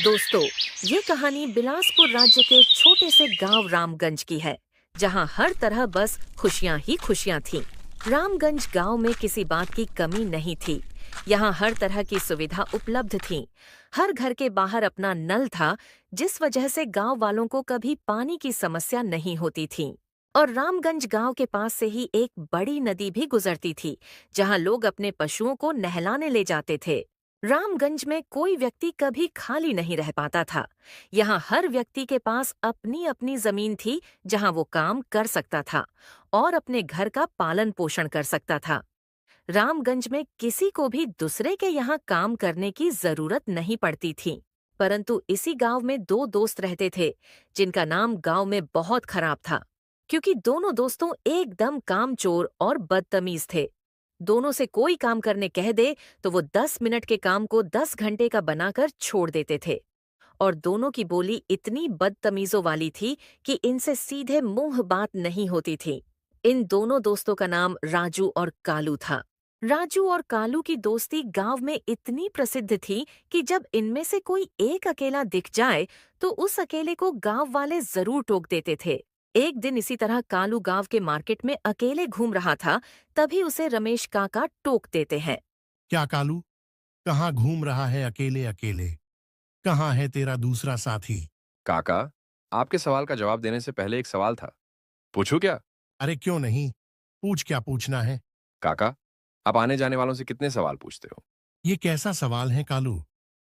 दोस्तों, ये कहानी बिलासपुर राज्य के एक छोटे से गांव रामगंज की है, जहां हर तरह बस खुशियां ही खुशियां थीं। रामगंज गांव में किसी बात की कमी नहीं थी। यहां हर तरह की सुविधा उपलब्ध थी। हर घर के बाहर अपना नल था, जिस वजह से गांव वालों को कभी पानी की समस्या नहीं होती थी। और रामगंज गांव के पास से ही एक बड़ी नदी भी गुजरती थी, जहां लोग अपने पशुओं को नहलाने ले जाते थे। रामगंज में कोई व्यक्ति कभी खाली नहीं रह पाता था। यहाँ हर व्यक्ति के पास अपनी अपनी जमीन थी, जहाँ वो काम कर सकता था और अपने घर का पालन पोषण कर सकता था। रामगंज में किसी को भी दूसरे के यहाँ काम करने की जरूरत नहीं पड़ती थी। परंतु इसी गांव में दो दोस्त रहते थे, जिनका नाम गांव में बहुत खराब था, क्योंकि दोनों दोस्तों एकदम कामचोर और बदतमीज थे। दोनों से कोई काम करने कह दे तो वो 10 मिनट के काम को 10 घंटे का बनाकर छोड़ देते थे। और दोनों की बोली इतनी बदतमीजों वाली थी कि इनसे सीधे मुंह बात नहीं होती थी। इन दोनों दोस्तों का नाम राजू और कालू था। राजू और कालू की दोस्ती गांव में इतनी प्रसिद्ध थी कि जब इनमें से कोई एक अकेला दिख जाए तो उस अकेले को गांव वाले जरूर टोक देते थे। एक दिन इसी तरह कालू गांव के मार्केट में अकेले घूम रहा था, तभी उसे रमेश काका टोक देते हैं। क्या कालू, कहाँ घूम रहा है अकेले अकेले? कहाँ है तेरा दूसरा साथी? काका, आपके सवाल का जवाब देने से पहले एक सवाल था। पूछूं क्या? अरे क्यों नहीं, पूछ, क्या पूछना है? काका, आप आने जाने वालों से कितने सवाल पूछते हो? ये कैसा सवाल है कालू?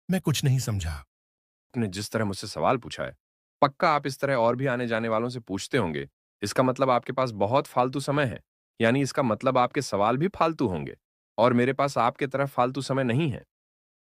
मैं कुछ नहीं समझा। आपने जिस तरह मुझसे सवाल पूछा है, पक्का आप इस तरह और भी आने जाने वालों से पूछते होंगे। इसका मतलब आपके पास बहुत फालतू समय है। यानी इसका मतलब आपके सवाल भी फालतू होंगे। और मेरे पास आपके तरफ फालतू समय नहीं है।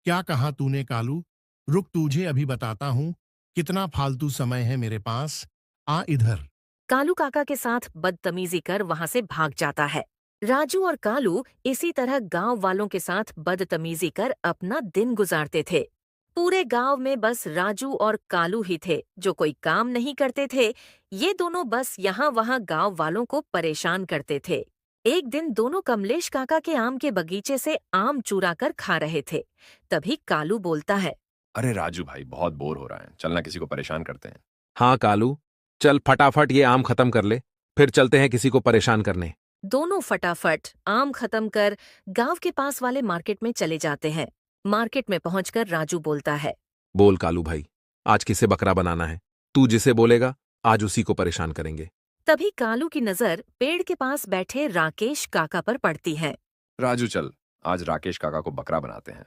क्या कहा तूने कालू? रुक, तुझे अभी बताता हूँ कितना फालतू समय है मेरे पास। आ इधर। कालू काका के साथ बदतमीजी कर वहां से भाग जाता है। राजू और कालू इसी तरह गांव वालों के साथ बदतमीजी कर अपना दिन गुजारते थे। पूरे गांव में बस राजू और कालू ही थे जो कोई काम नहीं करते थे। ये दोनों बस यहाँ वहाँ गांव वालों को परेशान करते थे। एक दिन दोनों कमलेश काका के आम के बगीचे से आम चुरा कर खा रहे थे। तभी कालू बोलता है। अरे राजू भाई, बहुत बोर हो रहा है, चलना किसी को परेशान करते हैं। हाँ कालू, चल फटाफट ये आम खत्म कर ले, फिर चलते हैं किसी को परेशान करने। दोनों फटाफट आम खत्म कर गांव के पास वाले मार्केट में चले जाते हैं। मार्केट में पहुंचकर राजू बोलता है। बोल कालू भाई, आज किसे बकरा बनाना है? तू जिसे बोलेगा आज उसी को परेशान करेंगे। तभी कालू की नजर पेड़ के पास बैठे राकेश काका पर पड़ती है। राजू चल, आज राकेश काका को बकरा बनाते हैं।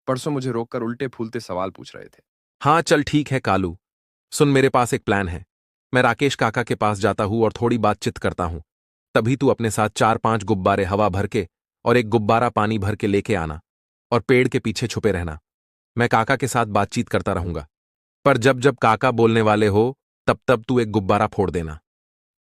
परसों मुझे रोककर उल्टे फूलते सवाल पूछ रहे थे। हाँ चल ठीक है कालू, सुन मेरे पास एक प्लान है। मैं राकेश काका के पास जाता हूँ और थोड़ी बातचीत करता हूँ। तभी तू अपने साथ 4-5 गुब्बारे हवा भर के और एक गुब्बारा पानी भर के लेके आना और पेड़ के पीछे छुपे रहना। मैं काका के साथ बातचीत करता रहूंगा, पर जब जब काका बोलने वाले हो तब तब तू एक गुब्बारा फोड़ देना।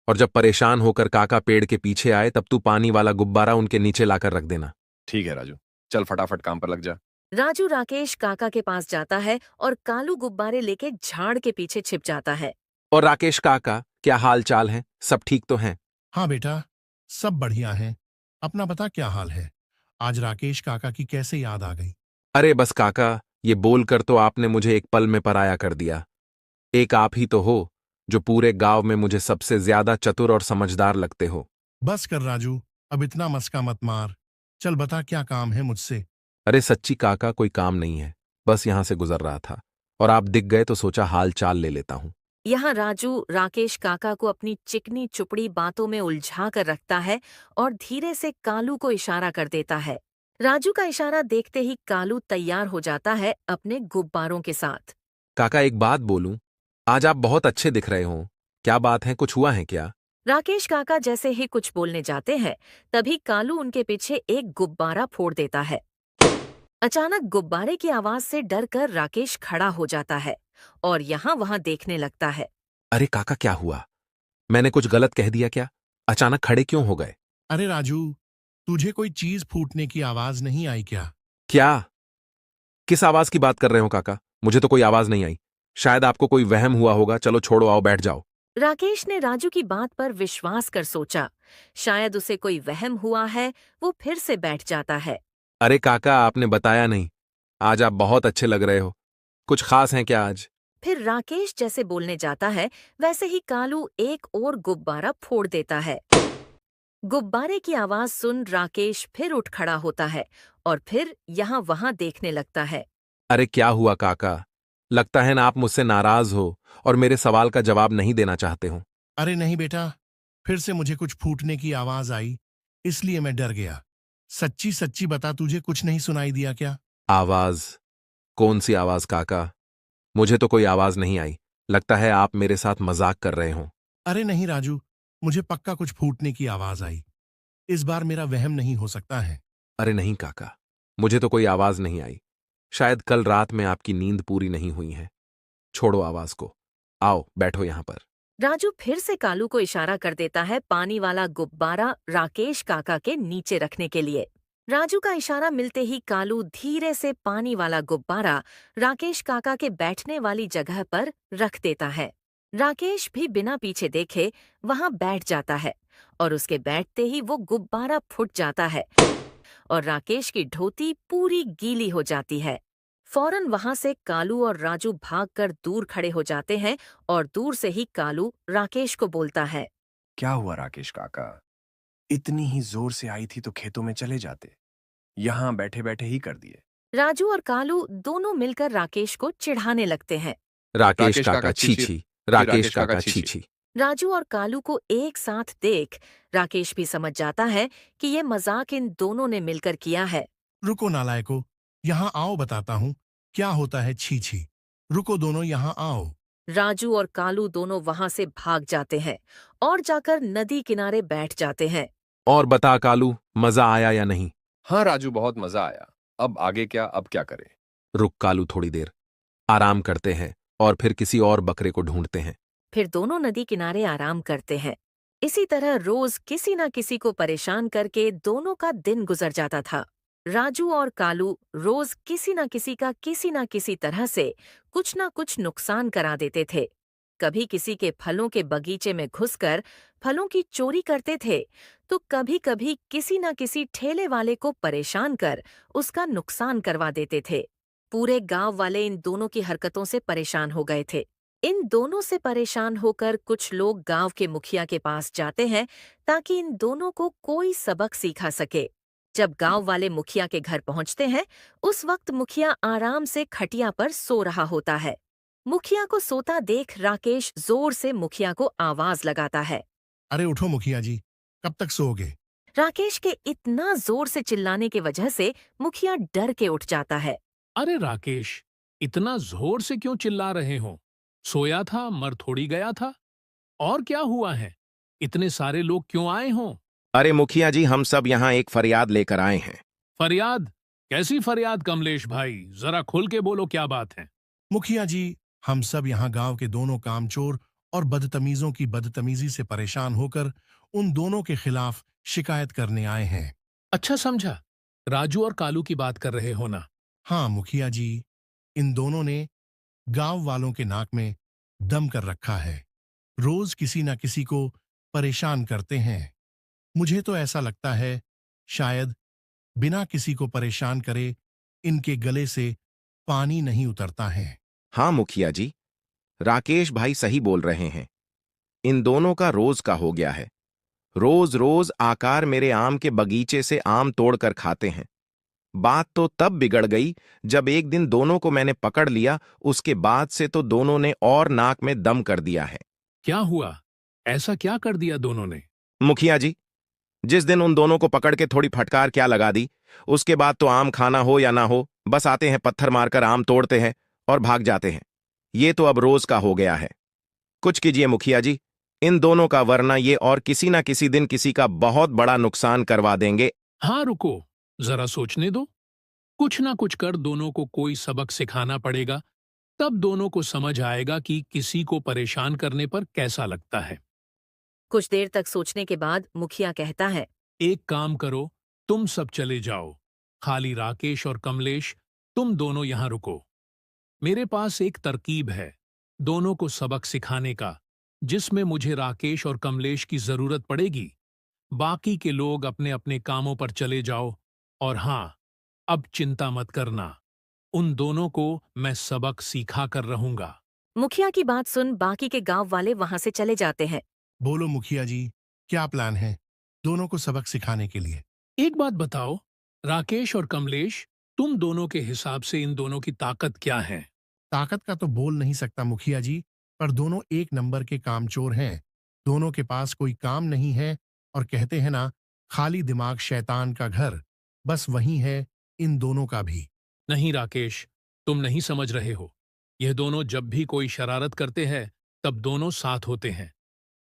और जब परेशान होकर काका पेड़ के पीछे आए तब तू पानी वाला गुब्बारा उनके नीचे लाकर रख देना। ठीक है राजू, चल फटाफट काम पर लग जा। राजू राकेश काका के पास जाता है और कालू गुब्बारे लेके झाड़ के पीछे छिप जाता है। और राकेश काका, क्या हाल चाल है? सब ठीक तो हैं? हाँ बेटा, सब बढ़िया है। अपना बता, क्या हाल है? आज राकेश काका की कैसे याद आ गई? अरे बस काका, ये बोलकर तो आपने मुझे एक पल में पराया कर दिया। एक आप ही तो हो जो पूरे गांव में मुझे सबसे ज्यादा चतुर और समझदार लगते हो। बस कर राजू, अब इतना मस्का मत मार। चल बता, क्या काम है मुझसे? अरे सच्ची काका, कोई काम नहीं है, बस यहां से गुजर रहा था और आप दिख गए तो सोचा हाल चाल ले लेता हूं। यहाँ राजू राकेश काका को अपनी चिकनी चुपड़ी बातों में उलझा कर रखता है और धीरे से कालू को इशारा कर देता है। राजू का इशारा देखते ही कालू तैयार हो जाता है अपने गुब्बारों के साथ। काका एक बात बोलूं, आज आप बहुत अच्छे दिख रहे हो। क्या बात है, कुछ हुआ है क्या? राकेश काका जैसे ही कुछ बोलने जाते हैं, तभी कालू उनके पीछे एक गुब्बारा फोड़ देता है। अचानक गुब्बारे की आवाज से डरकर राकेश खड़ा हो जाता है और यहाँ वहाँ देखने लगता है। अरे काका, क्या हुआ? मैंने कुछ गलत कह दिया क्या? अचानक खड़े क्यों हो गए? अरे राजू, तुझे कोई चीज फूटने की आवाज नहीं आई क्या? क्या? किस आवाज की बात कर रहे हो काका? मुझे तो कोई आवाज नहीं आई। शायद आपको कोई वहम हुआ होगा। चलो छोड़ो, आओ बैठ जाओ। राकेश ने राजू की बात पर विश्वास कर सोचा, शायद उसे कोई वहम हुआ है। वो फिर से बैठ जाता है। अरे काका, आपने बताया नहीं। आज आप बहुत अच्छे लग रहे हो। कुछ खास है क्या आज? फिर राकेश जैसे बोलने जाता है वैसे ही कालू एक और गुब्बारा फोड़ देता है। गुब्बारे की आवाज सुन राकेश फिर उठ खड़ा होता है और फिर यहाँ वहाँ देखने लगता है। अरे क्या हुआ काका? लगता है ना आप मुझसे नाराज हो और मेरे सवाल का जवाब नहीं देना चाहते हो। अरे नहीं बेटा, फिर से मुझे कुछ फूटने की आवाज आई, इसलिए मैं डर गया। सच्ची सच्ची बता, तुझे कुछ नहीं सुनाई दिया क्या? आवाज? कौन सी आवाज काका? मुझे तो कोई आवाज नहीं आई। लगता है आप मेरे साथ मजाक कर रहे हो। अरे नहीं राजू, मुझे पक्का कुछ फूटने की आवाज आई। इस बार मेरा वहम नहीं हो सकता है। अरे नहीं काका, मुझे तो कोई आवाज नहीं आई। शायद कल रात में आपकी नींद पूरी नहीं हुई है। छोड़ो आवाज को, आओ बैठो यहां पर। राजू फिर से कालू को इशारा कर देता है पानी वाला गुब्बारा राकेश काका के नीचे रखने के लिए। राजू का इशारा मिलते ही कालू धीरे से पानी वाला गुब्बारा राकेश काका के बैठने वाली जगह पर रख देता है। राकेश भी बिना पीछे देखे वहां बैठ जाता है और उसके बैठते ही वो गुब्बारा फूट जाता है और राकेश की धोती पूरी गीली हो जाती है। फौरन वहां से कालू और राजू भागकर दूर खड़े हो जाते हैं और दूर से ही कालू राकेश को बोलता है। क्या हुआ राकेश काका? इतनी ही जोर से आई थी तो खेतों में चले जाते, यहाँ बैठे बैठे ही कर दिए। राजू और कालू दोनों मिलकर राकेश को चिढ़ाने लगते हैं। राकेश राकेश काका काका छी छी छी। छी, राकेश काका छी छी। राजू और कालू को एक साथ देख राकेश भी समझ जाता है कि ये मजाक इन दोनों ने मिलकर किया है। रुको नालायको, यहाँ आओ, बताता हूँ क्या होता है। छी छी, रुको दोनों, यहाँ आओ। राजू और कालू दोनों वहां से भाग जाते हैं और जाकर नदी किनारे बैठ जाते हैं। और बता कालू, मजा आया या नहीं? हाँ राजू, बहुत मजा आया। अब आगे क्या, अब क्या करें? रुक कालू, थोड़ी देर आराम करते हैं और फिर किसी और बकरे को ढूंढते हैं। फिर दोनों नदी किनारे आराम करते हैं। इसी तरह रोज किसी न किसी को परेशान करके दोनों का दिन गुजर जाता था। राजू और कालू रोज किसी न किसी तरह से कुछ न कुछ नुकसान करा देते थे। कभी किसी के फलों के बगीचे में घुसकर फलों की चोरी करते थे, तो कभी कभी किसी न किसी ठेले वाले को परेशान कर उसका नुकसान करवा देते थे। पूरे गांव वाले इन दोनों की हरकतों से परेशान हो गए थे। इन दोनों से परेशान होकर कुछ लोग गांव के मुखिया के पास जाते हैं ताकि इन दोनों को कोई सबक सिखा सके। जब गांव वाले मुखिया के घर पहुंचते हैं, उस वक्त मुखिया आराम से खटिया पर सो रहा होता है। मुखिया को सोता देख राकेश जोर से मुखिया को आवाज लगाता है। अरे उठो मुखिया जी, कब तक सोओगे? राकेश के इतना जोर से चिल्लाने की वजह से मुखिया डर के उठ जाता है। अरे राकेश, इतना जोर से क्यों चिल्ला रहे हो? सोया था, मर थोड़ी गया था। और क्या हुआ है? इतने सारे लोग क्यों आए हों? अरे मुखिया जी, हम सब यहाँ एक फरियाद लेकर आए हैं। फरियाद? कैसी फरियाद कमलेश भाई? जरा खुल के बोलो, क्या बात है? मुखिया जी, हम सब यहाँ गांव के दोनों कामचोर और बदतमीजों की बदतमीजी से परेशान होकर उन दोनों के खिलाफ शिकायत करने आए हैं। अच्छा समझा, राजू और कालू की बात कर रहे हो ना? हाँ मुखिया जी, इन दोनों ने गांव वालों के नाक में दम कर रखा है। रोज किसी न किसी को परेशान करते हैं। मुझे तो ऐसा लगता है शायद बिना किसी को परेशान करे इनके गले से पानी नहीं उतरता है। हाँ मुखिया जी, राकेश भाई सही बोल रहे हैं। इन दोनों का रोज का हो गया है। रोज रोज आकार मेरे आम के बगीचे से आम तोड़कर खाते हैं। बात तो तब बिगड़ गई जब एक दिन दोनों को मैंने पकड़ लिया। उसके बाद से तो दोनों ने और नाक में दम कर दिया है। क्या हुआ? ऐसा क्या कर दिया दोनों ने? मुखिया जी, जिस दिन उन दोनों को पकड़ के थोड़ी फटकार क्या लगा दी, उसके बाद तो आम खाना हो या ना हो, बस आते हैं, पत्थर मारकर आम तोड़ते हैं और भाग जाते हैं। ये तो अब रोज का हो गया है। कुछ कीजिए मुखिया जी इन दोनों का, वरना ये और किसी ना किसी दिन किसी का बहुत बड़ा नुकसान करवा देंगे। हाँ रुको, जरा सोचने दो। कुछ ना कुछ कर दोनों को कोई सबक सिखाना पड़ेगा, तब दोनों को समझ आएगा कि किसी को परेशान करने पर कैसा लगता है। कुछ देर तक सोचने के बाद मुखिया कहता है। एक काम करो, तुम सब चले जाओ। खाली राकेश और कमलेश, तुम दोनों यहां रुको। मेरे पास एक तरकीब है दोनों को सबक सिखाने का, जिसमें मुझे राकेश और कमलेश की जरूरत पड़ेगी। बाकी के लोग अपने अपने कामों पर चले जाओ। और हां, अब चिंता मत करना, उन दोनों को मैं सबक सिखा कर रहूंगा। मुखिया की बात सुन बाकी के गांव वाले वहां से चले जाते हैं। बोलो मुखिया जी, क्या प्लान है दोनों को सबक सिखाने के लिए? एक बात बताओ, राकेश और कमलेश, तुम दोनों के हिसाब से इन दोनों की ताकत क्या है? ताकत का तो बोल नहीं सकता मुखिया जी, पर दोनों एक नंबर के कामचोर हैं। दोनों के पास कोई काम नहीं है और कहते हैं ना, खाली दिमाग शैतान का घर। बस वही है इन दोनों का भी। नहीं राकेश, तुम नहीं समझ रहे हो। यह दोनों जब भी कोई शरारत करते हैं, तब दोनों साथ होते हैं।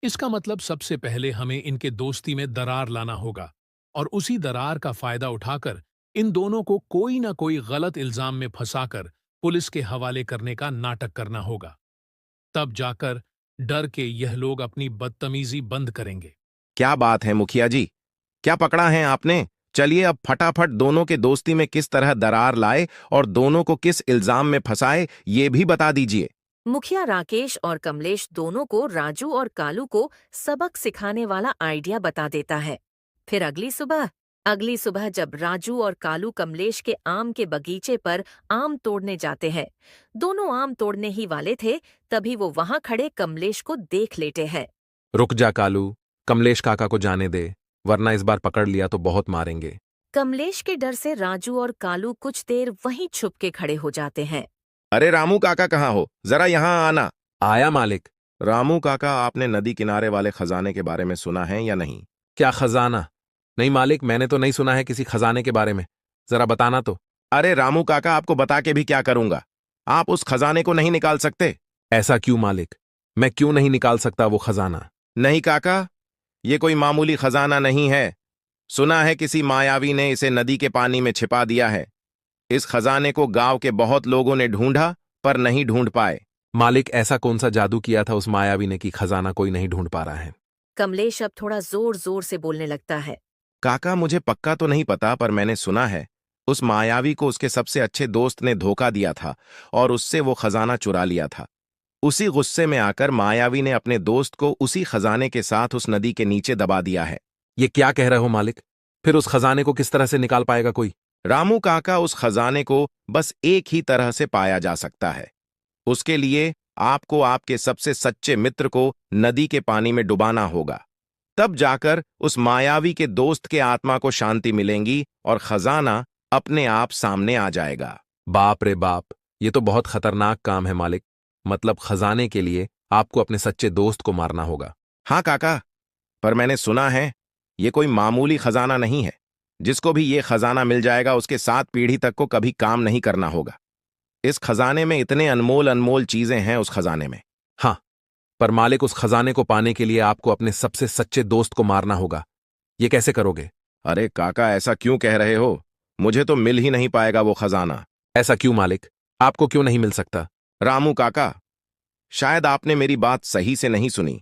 इसका मतलब सबसे पहले हमें इनके दोस्ती में दरार लाना होगा और उसी दरार का फायदा उठाकर इन दोनों को कोई ना कोई गलत इल्जाम में फंसाकर पुलिस के हवाले करने का नाटक करना होगा। तब जाकर डर के यह लोग अपनी बदतमीजी बंद करेंगे। क्या बात है मुखिया जी, क्या पकड़ा है आपने? चलिए अब फटाफट दोनों के दोस्ती में किस तरह दरार लाए और दोनों को किस इल्जाम में फंसाए, ये भी बता दीजिए। मुखिया राकेश और कमलेश दोनों को राजू और कालू को सबक सिखाने वाला आइडिया बता देता है। फिर अगली सुबह जब राजू और कालू कमलेश के आम के बगीचे पर आम तोड़ने जाते हैं, दोनों आम तोड़ने ही वाले थे, तभी वो वहां खड़े कमलेश को देख लेते हैं। रुक जा कालू, कमलेश काका को जाने दे, वरना इस बार पकड़ लिया तो बहुत मारेंगे। कमलेश के डर से राजू और कालू कुछ देर वहीं छुप के खड़े हो जाते हैं। अरे रामू काका कहाँ हो, जरा यहाँ आना। आया मालिक। रामू काका, आपने नदी किनारे वाले खजाने के बारे में सुना है या नहीं? क्या खजाना? नहीं मालिक, मैंने तो नहीं सुना है किसी खजाने के बारे में, जरा बताना तो। अरे रामू काका, आपको बता के भी क्या करूंगा, आप उस खजाने को नहीं निकाल सकते। ऐसा क्यों मालिक? मैं क्यों नहीं निकाल सकता वो खजाना? नहीं काका, ये कोई मामूली खजाना नहीं है। सुना है किसी मायावी ने इसे नदी के पानी में छिपा दिया है। इस खजाने को गांव के बहुत लोगों ने ढूंढा पर नहीं ढूंढ पाए। मालिक, ऐसा कौन सा जादू किया था उस मायावी ने कि खजाना कोई नहीं ढूंढ पा रहा है? कमलेश अब थोड़ा जोर जोर से बोलने लगता है। काका, मुझे पक्का तो नहीं पता, पर मैंने सुना है उस मायावी को उसके सबसे अच्छे दोस्त ने धोखा दिया था और उससे वो खजाना चुरा लिया था। उसी गुस्से में आकर मायावी ने अपने दोस्त को उसी खजाने के साथ उस नदी के नीचे दबा दिया है। ये क्या कह रहे हो मालिक? फिर उस खजाने को किस तरह से निकाल पाएगा कोई? रामू काका, उस खजाने को बस एक ही तरह से पाया जा सकता है। उसके लिए आपको आपके सबसे सच्चे मित्र को नदी के पानी में डुबाना होगा। तब जाकर उस मायावी के दोस्त के आत्मा को शांति मिलेगी और खजाना अपने आप सामने आ जाएगा। बाप रे बाप, ये तो बहुत खतरनाक काम है मालिक। मतलब खजाने के लिए आपको अपने सच्चे दोस्त को मारना होगा? हाँ काका, पर मैंने सुना है ये कोई मामूली खजाना नहीं है। जिसको भी ये खजाना मिल जाएगा उसके 7 पीढ़ी तक को कभी काम नहीं करना होगा। इस खजाने में इतने अनमोल अनमोल चीजें हैं उस खजाने में। हाँ, पर मालिक, उस खजाने को पाने के लिए आपको अपने सबसे सच्चे दोस्त को मारना होगा। ये कैसे करोगे? अरे काका, ऐसा क्यों कह रहे हो? मुझे तो मिल ही नहीं पाएगा वो खजाना। ऐसा क्यों मालिक? आपको क्यों नहीं मिल सकता? रामू काका, शायद आपने मेरी बात सही से नहीं सुनी।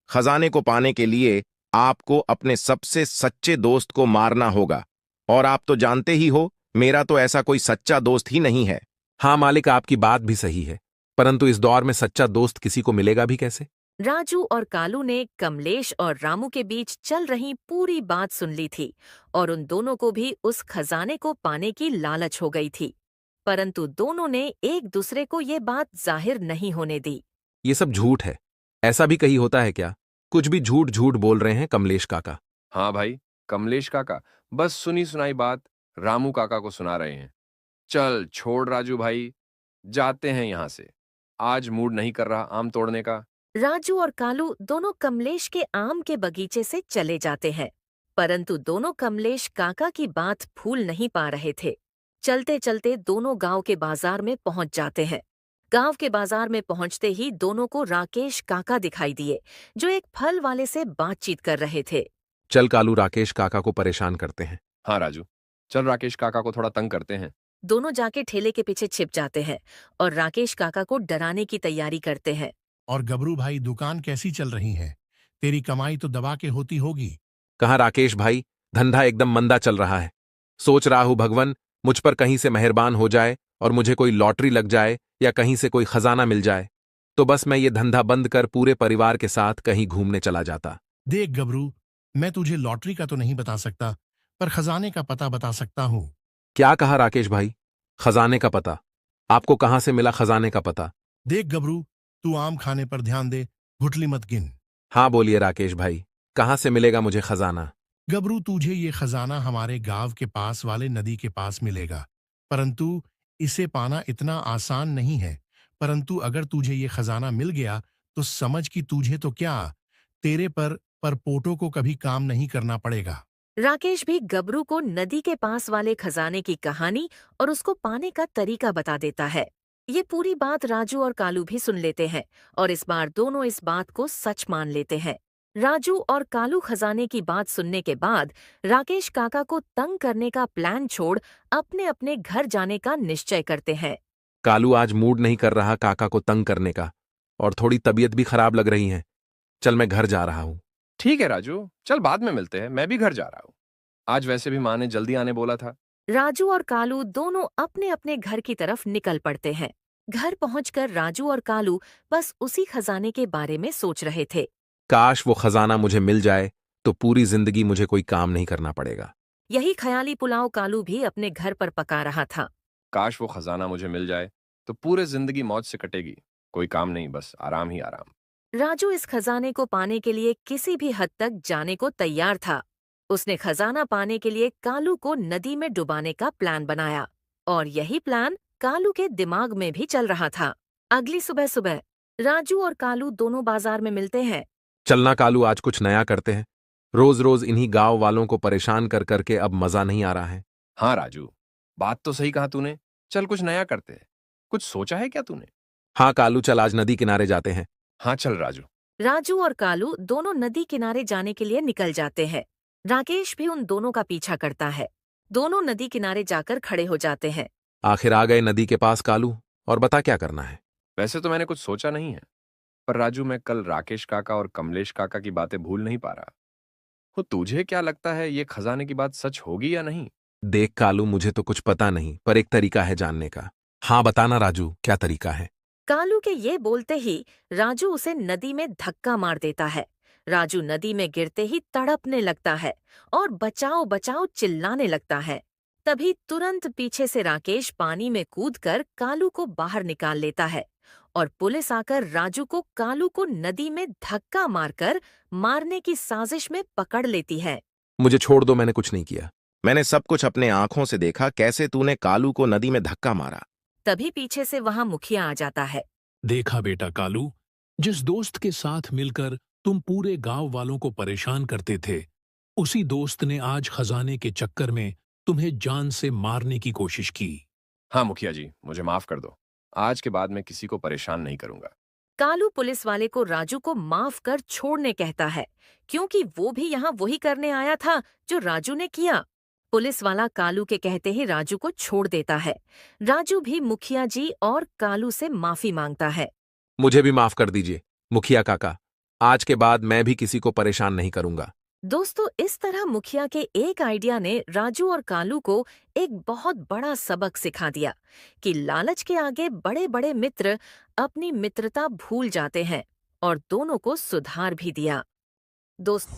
खजाने को पाने के लिए आपको अपने सबसे सच्चे दोस्त को मारना होगा, और आप तो जानते ही हो मेरा तो ऐसा कोई सच्चा दोस्त ही नहीं है। हाँ मालिक, आपकी बात भी सही है, परंतु इस दौर में सच्चा दोस्त किसी को मिलेगा भी कैसे? राजू और कालू ने कमलेश और रामू के बीच चल रही पूरी बात सुन ली थी और उन दोनों को भी उस खजाने को पाने की लालच हो गई थी, परंतु दोनों ने एक दूसरे को ये बात जाहिर नहीं होने दी। ये सब झूठ है। ऐसा भी कहीं होता है क्या? कुछ भी झूठ झूठ बोल रहे हैं कमलेश काका। हाँ भाई, कमलेश काका बस सुनी सुनाई बात रामू काका को सुना रहे हैं। चल छोड़ राजू भाई, जाते हैं यहाँ से। आज मूड नहीं कर रहा आम तोड़ने का। राजू और कालू दोनों कमलेश के आम के बगीचे से चले जाते हैं, परंतु दोनों कमलेश काका की बात भूल नहीं पा रहे थे। चलते चलते दोनों गांव के बाजार में पहुंच जाते हैं। गांव के बाजार में पहुंचते ही दोनों को राकेश काका दिखाई दिए, जो एक फल वाले से बातचीत कर रहे थे। चल कालू, राकेश काका को परेशान करते हैं। हाँ राजू, चल राकेश काका को थोड़ा तंग करते हैं। दोनों जाके ठेले के पीछे छिप जाते हैं और राकेश काका को डराने की तैयारी करते हैं। और गबरू भाई, दुकान कैसी चल रही है? तेरी कमाई तो दबा के होती होगी। कहाँ राकेश भाई, धंधा एकदम मंदा चल रहा है। सोच रहा हूं भगवान मुझ पर कहीं से मेहरबान हो जाए और मुझे कोई लॉटरी लग जाए या कहीं से कोई खजाना मिल जाए, तो बस मैं ये धंधा बंद कर पूरे परिवार के साथ कहीं घूमने चला जाता। देख गबरू, मैं तुझे लॉटरी का तो नहीं बता सकता, पर खजाने का पता बता सकता हूँ। क्या कहा राकेश भाई? खजाने का पता? आपको कहाँ से मिला खजाने का पता? देख गबरू, तू आम खाने पर ध्यान दे, गुठली मत गिन। हाँ बोलिए राकेश भाई, कहाँ से मिलेगा मुझे खजाना? गबरू, तुझे ये खजाना हमारे गांव के पास वाले नदी के पास मिलेगा, परंतु इसे पाना इतना आसान नहीं है। परंतु अगर तुझे ये खजाना मिल गया तो समझ कि तुझे तो क्या, तेरे पर पोटो को कभी काम नहीं करना पड़ेगा। राकेश भी गबरू को नदी के पास वाले खजाने की कहानी और उसको पाने का तरीका बता देता है। ये पूरी बात राजू और कालू भी सुन लेते हैं और इस बार दोनों इस बात को सच मान लेते हैं। राजू और कालू खजाने की बात सुनने के बाद राकेश काका को तंग करने का प्लान छोड़ अपने अपने घर जाने का निश्चय करते हैं। कालू आज मूड नहीं कर रहा काका को तंग करने का, और थोड़ी तबीयत भी खराब लग रही है। चल मैं घर जा रहा हूँ। ठीक है राजू, चल बाद में मिलते हैं, मैं भी घर जा रहा हूँ। आज वैसे भी माँ ने जल्दी आने बोला था। राजू और कालू दोनों अपने अपने घर की तरफ निकल पड़ते हैं। घर पहुंचकर राजू और कालू बस उसी खजाने के बारे में सोच रहे थे। काश वो खजाना मुझे मिल जाए तो पूरी जिंदगी मुझे कोई काम नहीं करना पड़ेगा। यही ख्याली पुलाव कालू भी अपने घर पर पका रहा था। काश वो खजाना मुझे मिल जाए तो पूरे जिंदगी मौज से कटेगी, कोई काम नहीं, बस आराम ही आराम। राजू इस खजाने को पाने के लिए किसी भी हद तक जाने को तैयार था। उसने खजाना पाने के लिए कालू को नदी में डुबाने का प्लान बनाया और यही प्लान कालू के दिमाग में भी चल रहा था। अगली सुबह सुबह राजू और कालू दोनों बाजार में मिलते हैं। चलना कालू, आज कुछ नया करते हैं। रोज रोज इन्हीं गांव वालों को परेशान कर करके अब मजा नहीं आ रहा है। हाँ राजू, बात तो सही कहा तूने, चल कुछ नया करते हैं। कुछ सोचा है क्या तूने? हाँ कालू, चल आज नदी किनारे जाते हैं। हाँ चल राजू। राजू और कालू दोनों नदी किनारे जाने के लिए निकल जाते हैं। राकेश भी उन दोनों का पीछा करता है। दोनों नदी किनारे जाकर खड़े हो जाते हैं। आखिर आ गए नदी के पास कालू, और बता क्या करना है? वैसे तो मैंने कुछ सोचा नहीं है, पर राजू मैं कल राकेश काका और कमलेश काका की बातें भूल नहीं पा रहा। तो तुझे क्या लगता है ये खजाने की बात सच होगी या नहीं? देख कालू, मुझे तो कुछ पता नहीं, पर एक तरीका है जानने का। हाँ बताना राजू, क्या तरीका है? कालू के ये बोलते ही राजू उसे नदी में धक्का मार देता है। राजू नदी में गिरते ही तड़पने लगता है और बचाओ बचाओ चिल्लाने लगता है। तभी तुरंत पीछे से राकेश पानी में कूदकर कालू को बाहर निकाल लेता है और पुलिस आकर राजू को कालू को नदी में धक्का मारकर मारने की साजिश में पकड़ लेती है। मुझे छोड़ दो, मैंने कुछ नहीं किया। मैंने सब कुछ अपने आंखों से देखा, कैसे तूने कालू को नदी में धक्का मारा। तभी पीछे से वहां मुखिया आ जाता है। देखा बेटा कालू, जिस दोस्त के साथ मिलकर तुम पूरे गांव वालों को परेशान करते थे, उसी दोस्त ने आज खजाने के चक्कर में तुम्हें जान से मारने की कोशिश की। हाँ मुखिया जी, मुझे माफ कर दो। आज के बाद मैं किसी को परेशान नहीं करूंगा। कालू पुलिस वाले को राजू को माफ कर छोड़ने कहता है, क्योंकि वो भी यहाँ वही करने आया था जो राजू ने किया। पुलिस वाला कालू के कहते ही राजू को छोड़ देता है। राजू भी मुखिया जी और कालू से माफी मांगता है। मुझे भी माफ कर दीजिए मुखिया काका, आज के बाद मैं भी किसी को परेशान नहीं करूंगा। दोस्तों, इस तरह मुखिया के एक आइडिया ने राजू और कालू को एक बहुत बड़ा सबक सिखा दिया कि लालच के आगे बड़े बड़े मित्र अपनी मित्रता भूल जाते हैं, और दोनों को सुधार भी दिया। दोस्त,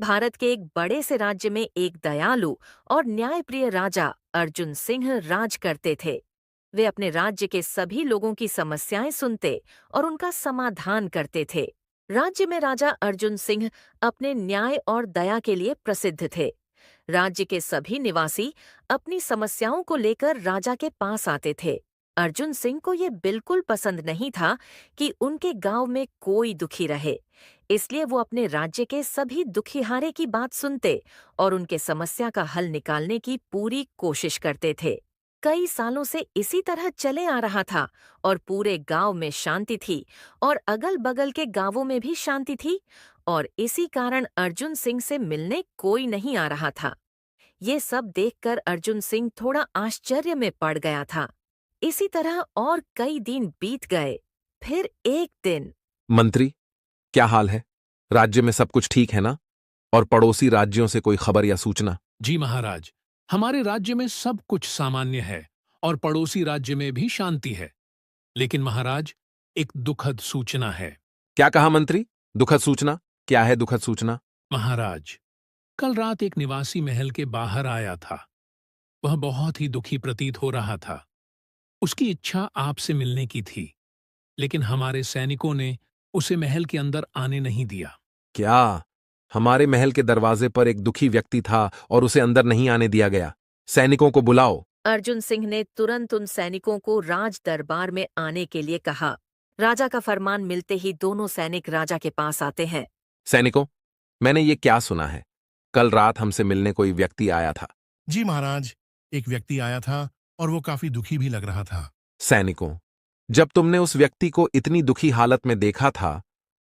भारत के एक बड़े से राज्य में एक दयालु और न्यायप्रिय राजा अर्जुन सिंह राज करते थे। वे अपने राज्य के सभी लोगों की समस्याएं सुनते और उनका समाधान करते थे। राज्य में राजा अर्जुन सिंह अपने न्याय और दया के लिए प्रसिद्ध थे। राज्य के सभी निवासी अपनी समस्याओं को लेकर राजा के पास आते थे। अर्जुन सिंह को ये बिल्कुल पसंद नहीं था कि उनके गांव में कोई दुखी रहे, इसलिए वो अपने राज्य के सभी दुखिहारे की बात सुनते और उनके समस्या का हल निकालने की पूरी कोशिश करते थे। कई सालों से इसी तरह चले आ रहा था और पूरे गांव में शांति थी और अगल बगल के गांवों में भी शांति थी, और इसी कारण अर्जुन सिंह से मिलने कोई नहीं आ रहा था। ये सब देखकर अर्जुन सिंह थोड़ा आश्चर्य में पड़ गया था। इसी तरह और कई दिन बीत गए। फिर एक दिन, मंत्री, क्या हाल है? राज्य में सब कुछ ठीक है ना? और पड़ोसी राज्यों से कोई खबर या सूचना? जी महाराज, हमारे राज्य में सब कुछ सामान्य है और पड़ोसी राज्य में भी शांति है। लेकिन महाराज, एक दुखद सूचना है। क्या कहा मंत्री? दुखद सूचना? क्या है दुखद सूचना? महाराज, कल रात एक निवासी महल के बाहर आया था। वह बहुत ही दुखी प्रतीत हो रहा था। उसकी इच्छा आपसे मिलने की थी, लेकिन हमारे सैनिकों ने उसे महल के अंदर आने नहीं दिया। क्या हमारे महल के दरवाजे पर एक दुखी व्यक्ति था और उसे अंदर नहीं आने दिया गया? सैनिकों को बुलाओ। अर्जुन सिंह ने तुरंत उन सैनिकों को राज दरबार में आने के लिए कहा। राजा का फरमान मिलते ही दोनों सैनिक राजा के पास आते हैं। सैनिकों, मैंने ये क्या सुना है? कल रात हमसे मिलने कोई व्यक्ति आया था। जी महाराज, एक व्यक्ति आया था और वो काफी दुखी भी लग रहा था। सैनिकों, जब तुमने उस व्यक्ति को इतनी दुखी हालत में देखा था,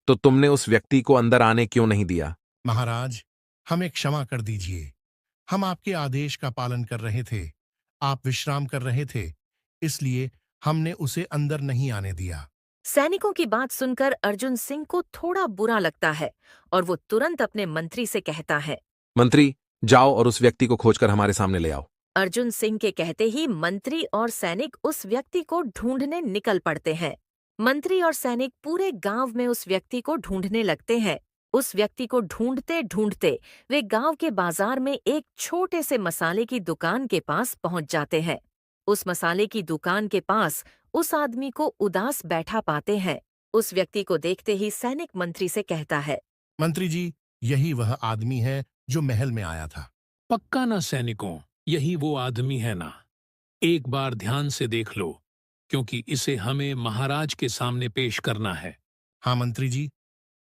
तो तुमने उस व्यक्ति को अंदर आने क्यों नहीं दिया? महाराज, हमें क्षमा कर दीजिए। हम आपके आदेश का पालन कर रहे थे। आप विश्राम कर रहे थे, इसलिए हमने उसे अंदर नहीं आने दिया। सैनिकों की बात सुनकर अर्जुन सिंह को थोड़ा बुरा लगता है और वो तुरंत अपने मंत्री से कहता है। मंत्री, जाओ और उस व्यक्ति को खोजकर हमारे सामने ले आओ। अर्जुन सिंह के कहते ही मंत्री और सैनिक उस व्यक्ति को ढूंढने निकल पड़ते हैं। मंत्री और सैनिक पूरे गांव में उस व्यक्ति को ढूंढने लगते हैं। उस व्यक्ति को ढूंढते ढूंढते वे गांव के बाजार में एक छोटे से मसाले की दुकान के पास पहुंच जाते हैं। उस मसाले की दुकान के पास उस आदमी को उदास बैठा पाते हैं। उस व्यक्ति को देखते ही सैनिक मंत्री से कहता है। मंत्री जी, यही वह आदमी है जो महल में आया था। पक्का ना सैनिकों, यही वो आदमी है ना? एक बार ध्यान से देख लो, क्योंकि इसे हमें महाराज के सामने पेश करना है। हाँ मंत्री जी,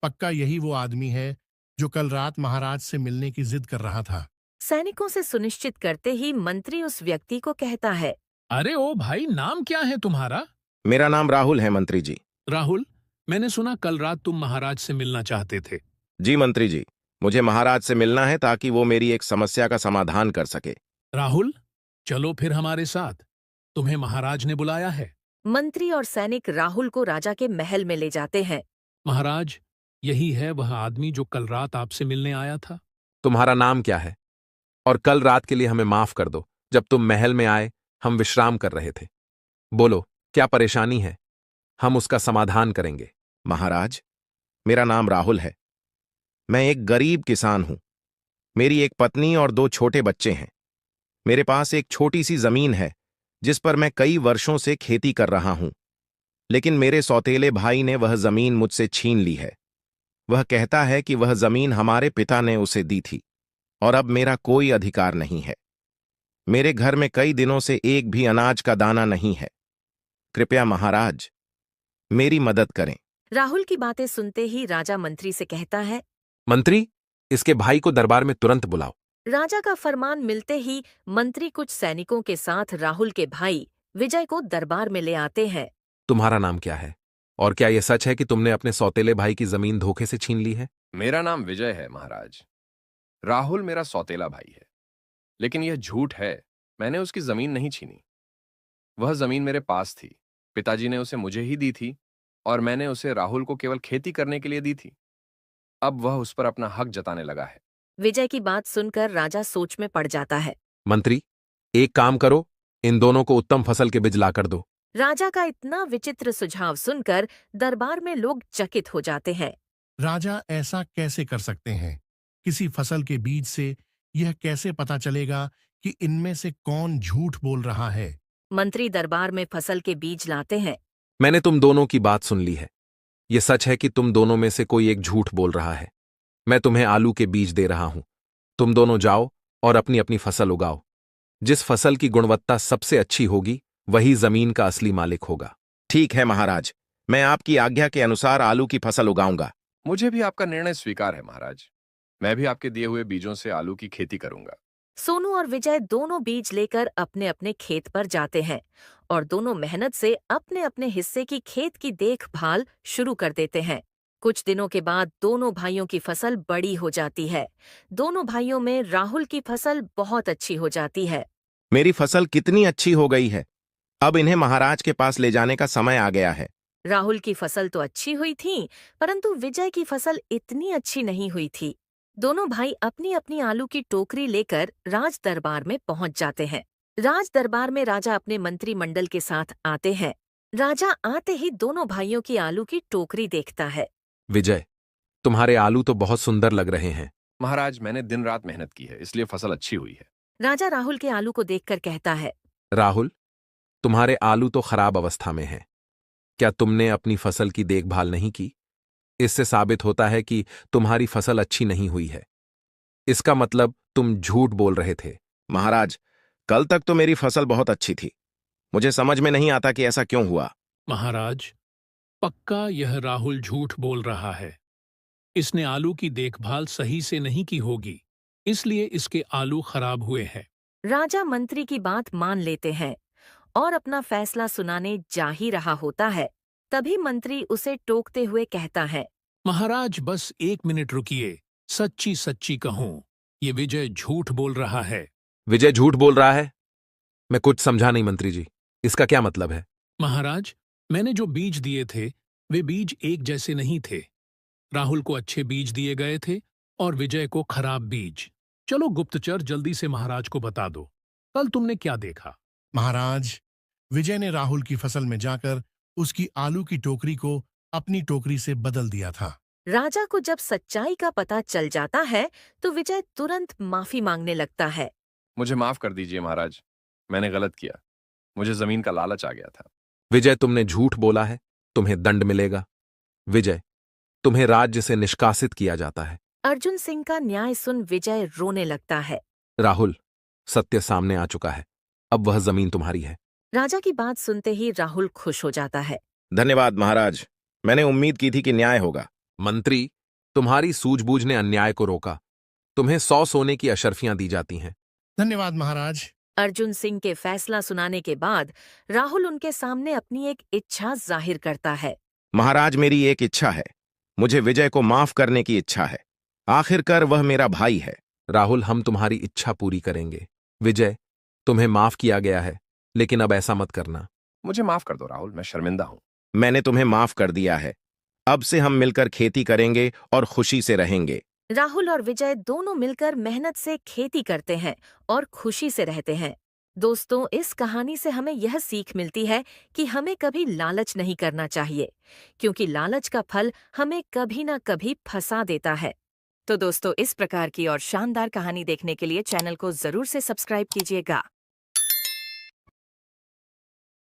पक्का यही वो आदमी है जो कल रात महाराज से मिलने की जिद कर रहा था। सैनिकों से सुनिश्चित करते ही मंत्री उस व्यक्ति को कहता है। अरे ओ भाई, नाम क्या है तुम्हारा? मेरा नाम राहुल है मंत्री जी। राहुल, मैंने सुना कल रात तुम महाराज से मिलना चाहते थे। जी मंत्री जी, मुझे महाराज से मिलना है ताकि वो मेरी एक समस्या का समाधान कर सके। राहुल, चलो फिर हमारे साथ, तुम्हें महाराज ने बुलाया है। मंत्री और सैनिक राहुल को राजा के महल में ले जाते हैं। महाराज, यही है वह आदमी जो कल रात आपसे मिलने आया था। तुम्हारा नाम क्या है? और कल रात के लिए हमें माफ कर दो। जब तुम महल में आए, हम विश्राम कर रहे थे। बोलो, क्या परेशानी है? हम उसका समाधान करेंगे। महाराज, मेरा नाम राहुल है। मैं एक गरीब किसान हूं। मेरी एक पत्नी और 2 छोटे बच्चे हैं। मेरे पास एक छोटी सी जमीन है जिस पर मैं कई वर्षों से खेती कर रहा हूं, लेकिन मेरे सौतेले भाई ने वह जमीन मुझसे छीन ली है। वह कहता है कि वह जमीन हमारे पिता ने उसे दी थी और अब मेरा कोई अधिकार नहीं है। मेरे घर में कई दिनों से एक भी अनाज का दाना नहीं है। कृपया महाराज, मेरी मदद करें। राहुल की बातें सुनते ही राजा मंत्री से कहता है। मंत्री, इसके भाई को दरबार में तुरंत बुलाओ। राजा का फरमान मिलते ही मंत्री कुछ सैनिकों के साथ राहुल के भाई विजय को दरबार में ले आते हैं। तुम्हारा नाम क्या है? और क्या यह सच है कि तुमने अपने सौतेले भाई की जमीन धोखे से छीन ली है? मेरा नाम विजय है महाराज। राहुल मेरा सौतेला भाई है, लेकिन यह झूठ है। मैंने उसकी जमीन नहीं छीनी। वह जमीन मेरे पास थी। पिताजी ने उसे मुझे ही दी थी और मैंने उसे राहुल को केवल खेती करने के लिए दी थी। अब वह उस पर अपना हक जताने लगा है। विजय की बात सुनकर राजा सोच में पड़ जाता है। मंत्री, एक काम करो, इन दोनों को उत्तम फसल के बीज लाकर दो। राजा का इतना विचित्र सुझाव सुनकर दरबार में लोग चकित हो जाते हैं। राजा ऐसा कैसे कर सकते हैं? किसी फसल के बीज से यह कैसे पता चलेगा कि इनमें से कौन झूठ बोल रहा है? मंत्री दरबार में फसल के बीज लाते हैं। मैंने तुम दोनों की बात सुन ली है। यह सच है कि तुम दोनों में से कोई एक झूठ बोल रहा है। मैं तुम्हें आलू के बीज दे रहा हूं। तुम दोनों जाओ और अपनी अपनी फसल उगाओ। जिस फसल की गुणवत्ता सबसे अच्छी होगी, वही जमीन का असली मालिक होगा। ठीक है महाराज, मैं आपकी आज्ञा के अनुसार आलू की फसल उगाऊंगा। मुझे भी आपका निर्णय स्वीकार है महाराज। मैं भी आपके दिए हुए बीजों से आलू की खेती करूंगा। सोनू और विजय दोनों बीज लेकर अपने अपने खेत पर जाते हैं और दोनों मेहनत से अपने अपने हिस्से की खेत की देखभाल शुरू कर देते हैं। कुछ दिनों के बाद दोनों भाइयों की फसल बड़ी हो जाती है। दोनों भाइयों में राहुल की फसल बहुत अच्छी हो जाती है। मेरी फसल कितनी अच्छी हो गई है। अब इन्हें महाराज के पास ले जाने का समय आ गया है। राहुल की फसल तो अच्छी हुई थी, परंतु विजय की फसल इतनी अच्छी नहीं हुई थी। दोनों भाई अपनी अपनी आलू की टोकरी लेकर राज दरबार में पहुंच जाते हैं। राज दरबार में राजा अपने मंत्रिमंडल के साथ आते हैं। राजा आते ही दोनों भाइयों की आलू की टोकरी देखता है। विजय, तुम्हारे आलू तो बहुत सुंदर लग रहे हैं। महाराज, मैंने दिन रात मेहनत की है, इसलिए फसल अच्छी हुई है। राजा राहुल के आलू को देखकर कहता है, राहुल, तुम्हारे आलू तो खराब अवस्था में हैं। क्या तुमने अपनी फसल की देखभाल नहीं की? इससे साबित होता है कि तुम्हारी फसल अच्छी नहीं हुई है। इसका मतलब तुम झूठ बोल रहे थे। महाराज, कल तक तो मेरी फसल बहुत अच्छी थी। मुझे समझ में नहीं आता कि ऐसा क्यों हुआ। महाराज, पक्का यह राहुल झूठ बोल रहा है। इसने आलू की देखभाल सही से नहीं की होगी, इसलिए इसके आलू खराब हुए हैं। राजा मंत्री की बात मान लेते हैं और अपना फैसला सुनाने जा ही रहा होता है। तभी मंत्री उसे टोकते हुए कहता है, महाराज, बस 1 मिनट रुकिए। सच्ची सच्ची कहूं, ये विजय झूठ बोल रहा है। विजय झूठ बोल रहा है? मैं कुछ समझा नहीं मंत्री जी, इसका क्या मतलब है? महाराज, मैंने जो बीज दिए थे वे बीज एक जैसे नहीं थे। राहुल को अच्छे बीज दिए गए थे और विजय को खराब बीज। चलो गुप्तचर, जल्दी से महाराज को बता दो, कल तुमने क्या देखा? महाराज, विजय ने राहुल की फसल में जाकर उसकी आलू की टोकरी को अपनी टोकरी से बदल दिया था। राजा को जब सच्चाई का पता चल जाता है तो विजय तुरंत माफी मांगने लगता है। मुझे माफ कर दीजिए महाराज, मैंने गलत किया। मुझे जमीन का लालच आ गया था। विजय, तुमने झूठ बोला है, तुम्हें दंड मिलेगा। विजय, तुम्हें राज्य से निष्कासित किया जाता है। अर्जुन सिंह का न्याय सुन विजय रोने लगता है। राहुल, सत्य सामने आ चुका है, अब वह जमीन तुम्हारी है। राजा की बात सुनते ही राहुल खुश हो जाता है। धन्यवाद महाराज, मैंने उम्मीद की थी कि न्याय होगा। मंत्री, तुम्हारी सूझबूझ ने अन्याय को रोका। तुम्हें 100 सोने की अशर्फियां दी जाती हैं। धन्यवाद महाराज। अर्जुन सिंह के फैसला सुनाने के बाद राहुल उनके सामने अपनी एक इच्छा जाहिर करता है। महाराज, मेरी एक इच्छा है। मुझे विजय को माफ करने की इच्छा है। आखिरकार वह मेरा भाई है। राहुल, हम तुम्हारी इच्छा पूरी करेंगे। विजय, तुम्हें माफ किया गया है, लेकिन अब ऐसा मत करना। मुझे माफ कर दो राहुल, मैं शर्मिंदा हूं। मैंने तुम्हें माफ कर दिया है। अब से हम मिलकर खेती करेंगे और खुशी से रहेंगे। राहुल और विजय दोनों मिलकर मेहनत से खेती करते हैं और खुशी से रहते हैं। दोस्तों, इस कहानी से हमें यह सीख मिलती है कि हमें कभी लालच नहीं करना चाहिए, क्योंकि लालच का फल हमें कभी न कभी फंसा देता है। तो दोस्तों, इस प्रकार की और शानदार कहानी देखने के लिए चैनल को जरूर से सब्सक्राइब कीजिएगा।